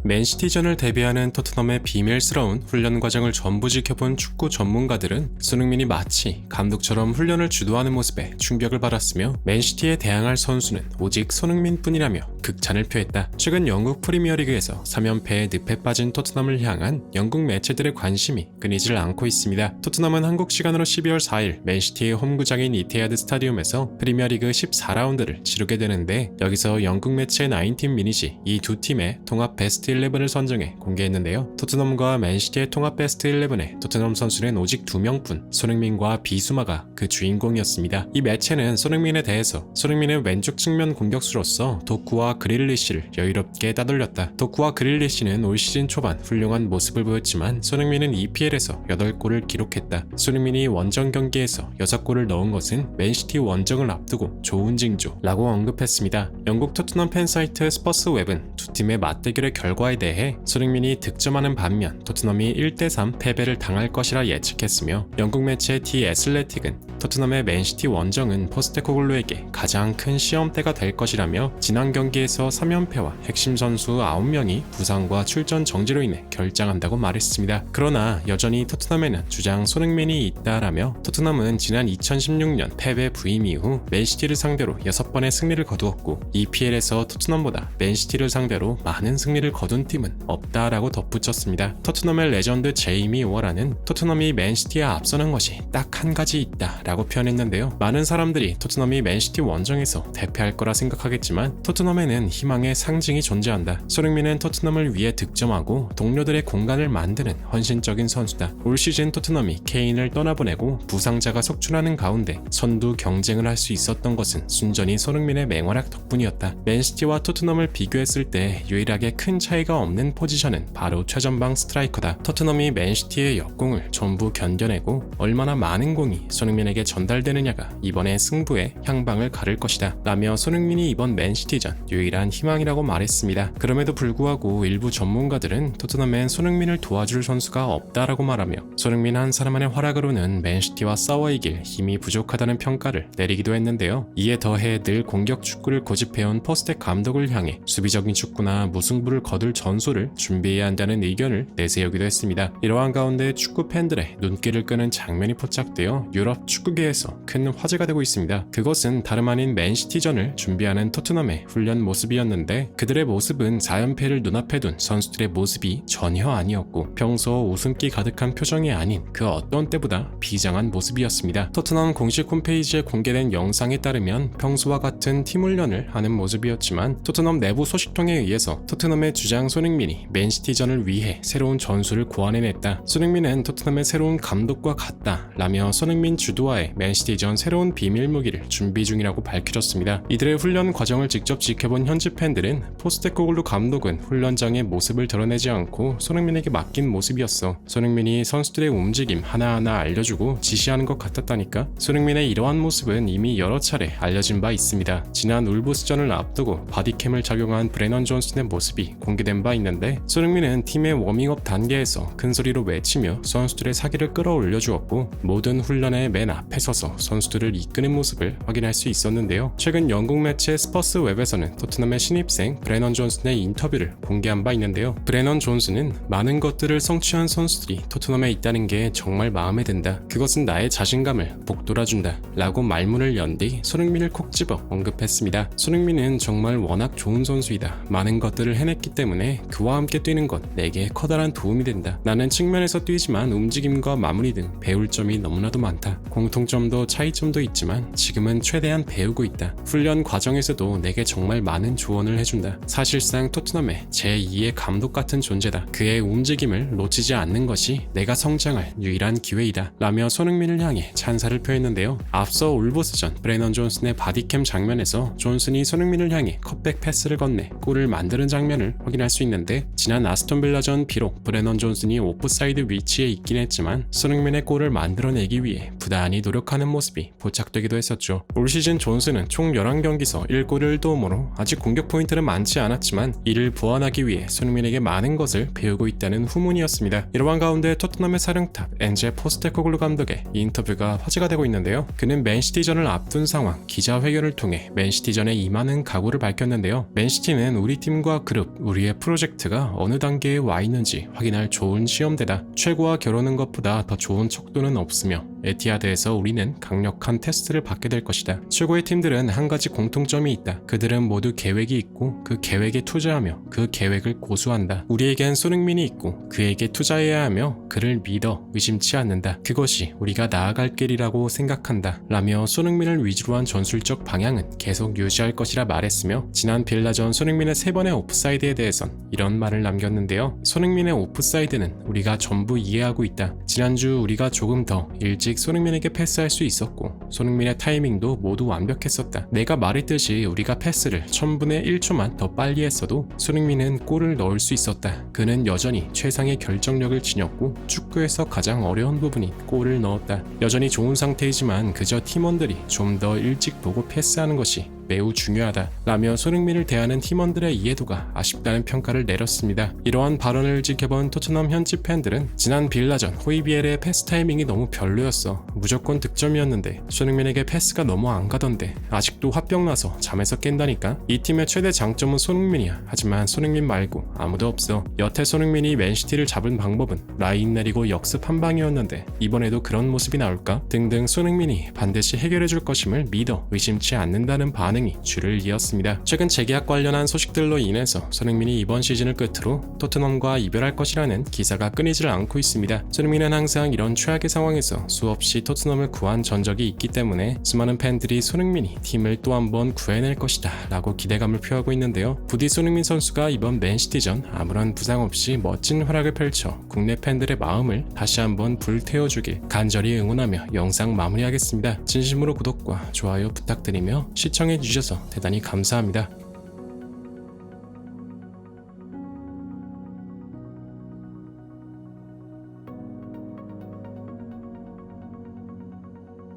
맨시티전을 대비하는 토트넘의 비밀스러운 훈련 과정을 전부 지켜본 축구 전문가들은 손흥민이 마치 감독처럼 훈련을 주도하는 모습에 충격을 받았으며 맨시티에 대항할 선수는 오직 손흥민뿐이라며 극찬을 표했다. 최근 영국 프리미어리그에서 3연패에 늪에 빠진 토트넘을 향한 영국 매체들의 관심이 끊이질 않고 있습니다. 토트넘은 한국 시간으로 12월 4일 맨시티의 홈구장인 이티하드 스타디움에서 프리미어리그 14라운드를 치르게 되는데, 여기서 영국 매체 19 미닛이 이 두 팀의 통합 베스트 11을 선정해 공개했는데요. 토트넘과 맨시티의 통합 베스트 11에 토트넘 선수는 오직 2명뿐, 손흥민과 비수마가 그 주인공이었습니다. 이 매체는 손흥민에 대해서 손흥민의 왼쪽 측면 공격수로서 도쿠와 그릴리시를 여유롭게 따돌렸다. 도쿠와 그릴리시는 올 시즌 초반 훌륭한 모습을 보였지만 손흥민은 EPL에서 8골을 기록했다. 손흥민이 원정 경기에서 6골을 넣은 것은 맨시티 원정을 앞두고 좋은 징조라고 언급했습니다. 영국 토트넘 팬사이트 스퍼스웹은 두 팀의 맞대결의 결과에 대해 손흥민이 득점하는 반면 토트넘이 1대3 패배를 당할 것이라 예측했으며, 영국 매체 디 애슬레틱은 토트넘의 맨시티 원정은 포스테코글루에게 가장 큰 시험대가 될 것이라며 지난 경기에서 3연패와 핵심 선수 9명이 부상과 출전 정지로 인해 결장한다고 말했습니다. 그러나 여전히 토트넘에는 주장 손흥민이 있다라며, 토트넘은 지난 2016년 패배 부임 이후 맨시티를 상대로 6번의 승리를 거두었고 EPL에서 토트넘보다 맨시티를 상대로 많은 승리를 거둔 팀은 없다라고 덧붙였습니다. 토트넘의 레전드 제이미 오어라는 토트넘이 맨시티에 앞서는 것이 딱 한 가지 있다 라고 표현했는데요. 많은 사람들이 토트넘이 맨시티 원정에서 대패할 거라 생각하겠지만 토트넘에는 희망의 상징이 존재한다. 손흥민은 토트넘을 위해 득점하고 동료들의 공간을 만드는 헌신적인 선수다. 올 시즌 토트넘이 케인을 떠나보내고 부상자가 속출하는 가운데 선두 경쟁을 할 수 있었던 것은 순전히 손흥민의 맹활약 덕분이었다. 맨시티와 토트넘을 비교했을 때 유일하게 큰 차이가 없는 포지션은 바로 최전방 스트라이커다. 토트넘이 맨시티의 역공을 전부 견뎌내고 얼마나 많은 공이 손흥민에게 전달되느냐가 이번의 승부의 향방을 가를 것이다 라며 손흥민이 이번 맨시티전 유일한 희망이라고 말했습니다. 그럼에도 불구하고 일부 전문가들은 토트넘엔 손흥민을 도와줄 선수가 없다라고 말하며, 손흥민 한 사람만의 활약으로는 맨시티와 싸워 이길 힘이 부족하다는 평가를 내리기도 했는데요. 이에 더해 늘 공격 축구를 고집해온 포스텍 감독을 향해 수비적인 축구나 무승부를 거둘 전술을 준비해야 한다는 의견을 내세우기도 했습니다. 이러한 가운데 축구 팬들의 눈길을 끄는 장면이 포착되어 유럽 축구계에서 큰 화제가 되고 있습니다. 그것은 다름 아닌 맨시티전을 준비하는 토트넘의 훈련 모습이었는데, 그들의 모습은 4연패를 눈앞에 둔 선수들의 모습이 전혀 아니었고 평소 웃음기 가득한 표정이 아닌 그 어떤 때보다 비장한 모습이었습니다. 토트넘 공식 홈페이지에 공개된 영상에 따르면 평소와 같은 팀 훈련을 하는 모습이었지만, 토트넘 내부 소식통에 의해서 토트넘의 주장 손흥민이 맨시티전을 위해 새로운 전술을 고안해냈다. 손흥민은 토트넘의 새로운 감독과 같다 라며 손흥민 주도하에 맨시티전 새로운 비밀 무기를 준비 중이라고 밝혀졌습니다. 이들의 훈련 과정을 직접 지켜본 현지 팬들은 포스테코글루 감독은 훈련장의 모습을 드러내지 않고 손흥민에게 맡긴 모습이었어. 손흥민이 선수들의 움직임 하나하나 알려주고 지시하는 것 같았다니까. 손흥민의 이러한 모습은 이미 여러 차례 알려진 바 있습니다. 지난 울브스전을 앞두고 바디캠을 착용한 브레넌 존슨의 모습이 공개된 바 있는데, 손흥민은 팀의 워밍업 단계에서 큰 소리로 외치며 선수들의 사기를 끌어올려 주었고 모든 훈련의 맨 앞에 서서 선수들을 이끄는 모습을 확인할 수 있었는데요. 최근 영국 매체 스퍼스 웹에서는 토트넘의 신입생 브레넌 존슨의 인터뷰를 공개한 바 있는데요. 브레넌 존슨은 많은 것들을 성취한 선수들이 토트넘에 있다는 게 정말 마음에 든다. 그것은 나의 자신감을 북돋아준다 라고 말문을 연 뒤 손흥민을 콕 집어 언급했습니다. 손흥민은 정말 워낙 좋은 선수이다. 많은 것들을 해냈기 때문에 그와 함께 뛰는 것 내게 커다란 도움이 된다. 나는 측면에서 뛰지만 움직임과 마무리 등 배울 점이 너무나도 많다. 공통점도 차이점도 있지만 지금은 최대한 배우고 있다. 훈련 과정에서도 내게 정말 많은 조언을 해준다. 사실상 토트넘의 제2의 감독 같은 존재다. 그의 움직임을 놓치지 않는 것이 내가 성장할 유일한 기회이다 라며 손흥민을 향해 찬사를 표했는데요. 앞서 울버스전 브레넌 존슨의 바디캠 장면에서 존슨이 손흥민을 향해 컷백 패스를 건네 골을 만드는 장면을 확인할 수 있는데, 지난 아스톤빌라전 비록 브레넌 존슨이 오프사이드 위치에 있긴 했지만 손흥민의 골을 만들어내기 위해 부단히 노력하는 모습이 포착되기도 했었죠. 올 시즌 존스는 총 11경기에서 1골 1도움으로 아직 공격 포인트는 많지 않았지만 이를 보완하기 위해 손흥민에게 많은 것을 배우고 있다는 후문이었습니다. 이러한 가운데 토트넘의 사령탑 엔제 포스테코글루 감독의 인터뷰가 화제가 되고 있는데요. 그는 맨시티전을 앞둔 상황 기자회견을 통해 맨시티전에 임하는 각오를 밝혔는데요. 맨시티는 우리 팀과 그룹, 우리의 프로젝트가 어느 단계에 와 있는지 확인할 좋은 시험대다. 최고와 겨루는 것보다 더 좋은 척도는 없으며 에티하드에서 우리는 강력한 테스트를 받게 될 것이다. 최고의 팀들은 한 가지 공통점이 있다. 그들은 모두 계획이 있고 그 계획에 투자하며 그 계획을 고수한다. 우리에겐 손흥민이 있고 그에게 투자해야 하며 그를 믿어 의심치 않는다. 그것이 우리가 나아갈 길이라고 생각한다. 라며 손흥민을 위주로 한 전술적 방향은 계속 유지할 것이라 말했으며 지난 빌라전 손흥민의 3번의 오프사이드에 대해선 이런 말을 남겼는데요. 손흥민의 오프사이드는 우리가 전부 이해하고 있다. 지난주 우리가 조금 더 일찍 손흥민에게 패스할 수 있었고 손흥민의 타이밍도 모두 완벽했었다. 내가 말했듯이 우리가 패스를 1000분의 1초만 더 빨리 했어도 손흥민은 골을 넣을 수 있었다. 그는 여전히 최상의 결정력을 지녔고 축구에서 가장 어려운 부분인 골을 넣었다. 여전히 좋은 상태이지만 그저 팀원들이 좀 더 일찍 보고 패스하는 것이 매우 중요하다. 라며 손흥민을 대하는 팀원들의 이해도가 아쉽다는 평가를 내렸습니다. 이러한 발언을 지켜본 토트넘 현지 팬들은 지난 빌라전 호이비엘의 패스 타이밍이 너무 별로였어. 무조건 득점이었는데 손흥민에게 패스가 너무 안 가던데 아직도 화병나서 잠에서 깬다니까. 이 팀의 최대 장점은 손흥민이야. 하지만 손흥민 말고 아무도 없어. 여태 손흥민이 맨시티를 잡은 방법은 라인 내리고 역습 한 방이었는데 이번에도 그런 모습이 나올까? 등등 손흥민이 반드시 해결해줄 것임을 믿어 의심치 않는다는 반응이 줄을 이었습니다. 최근 재계약 관련한 소식들로 인해서 손흥민이 이번 시즌을 끝으로 토트넘과 이별할 것이라는 기사가 끊이질 않고 있습니다. 손흥민은 항상 이런 최악의 상황에서 수없이 토트넘을 구한 전적이 있기 때문에 수많은 팬들이 손흥민이 팀을 또 한 번 구해낼 것이다 라고 기대감을 표하고 있는데요. 부디 손흥민 선수가 이번 맨시티전 아무런 부상 없이 멋진 활약을 펼쳐 국내 팬들의 마음을 다시 한번 불태워주길 간절히 응원하며 영상 마무리하겠습니다. 진심으로 구독과 좋아요 부탁드리며 시청해주셔서 대단히 감사합니다.